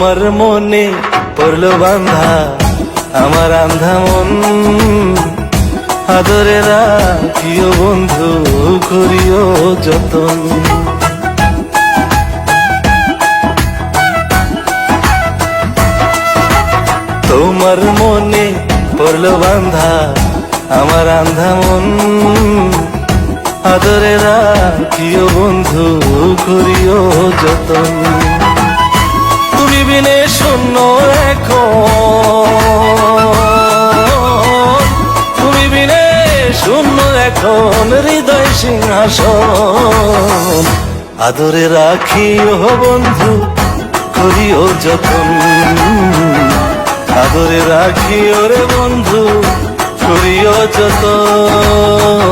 তোমার মনে পড়লো বান্ধা আমার আন্ধা মন, আদরে রাখিও বন্ধু করিও যতন। তোমার মনে পড়লো বান্ধা আমার আন্ধা মন, আদরে রাখিও বন্ধু করিও যতন। তুমি বিনে শূন্য এখন, তুমি বিনে শূন্য এখন হৃদয় সিংহাসন, আদরে রাখিও বন্ধু করিও যতন। আদরে রাখিও রে বন্ধু করিও যতন।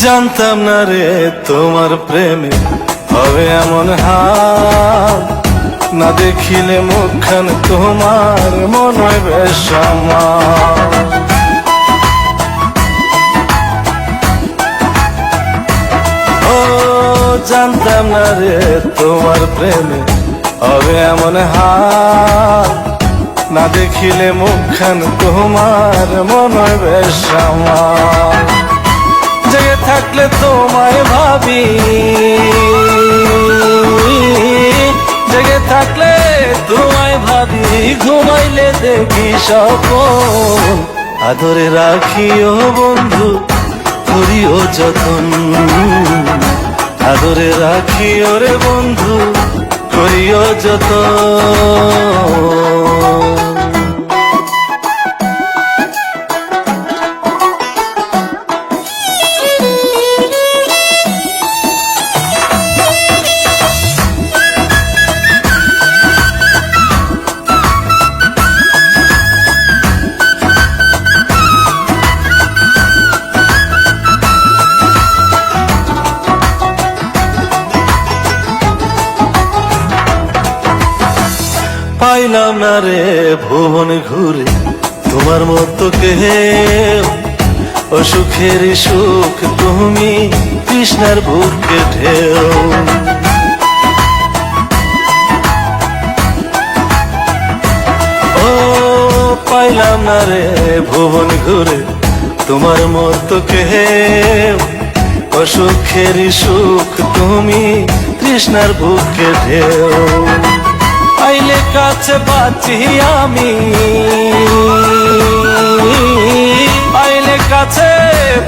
জানতাম না রে তোমার প্রেমে হবে এমন হাল, না দেখিলে মুখখান তোমার মন হয় বেশ আমার। ও জানতাম না রে তোমার প্রেমে হবে এমন হাল, না দেখিলে মুখখান তোমার মন হয় বেশ আমার। জেগে থাকলে তোমায় ভাবি, জেগে থাকলে তোমায় ভাবি, ঘুমাইলে দেখি স্বপ্ন, আদরে রাখিও বন্ধু করিও যতন। আদরে রাখিও রে বন্ধু করিও যতন। পাইলাম না রে ভুবন ঘুরে তোমার মতো কেউ, অসুখের সুখ তুমি কৃষ্ণার বুকে ঢেউ। ও পাইলাম না রে ভুবন ঘুরে তোমার মতো কেউ, অসুখের সুখ তুমি কৃষ্ণার বুকে ঢেউ। আইলে কাছে বাঁচি আমি, আইলে কাছে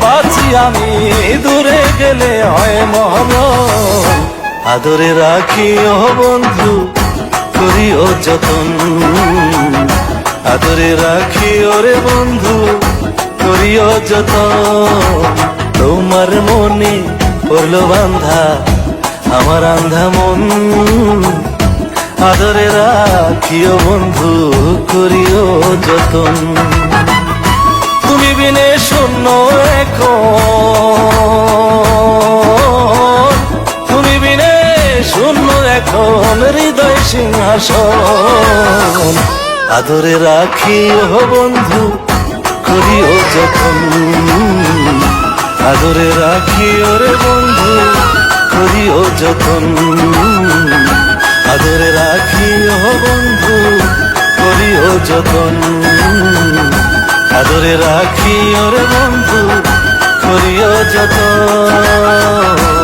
বাঁচি আমি, দূরে গেলে হয় মরণ, আদরে রাখিও বন্ধু করিও যতন। আদরে রাখিও রে বন্ধু করিও যতন। তোমার মনে পড়লো বান্ধা আমার আন্ধা মন, আদরে রাখিও বন্ধু করিও যতন। তুমি বিনে শূন্য এখন, তুমি বিনে শূন্য এখন হৃদয় সিংহাসন, আদরে রাখিও বন্ধু করিও যতন। আদরে রাখিও রে বন্ধু করিও যতন। আদরে রাখিও বন্ধু করিও যতন। আদরে রাখিও রে বন্ধু করিও যতন।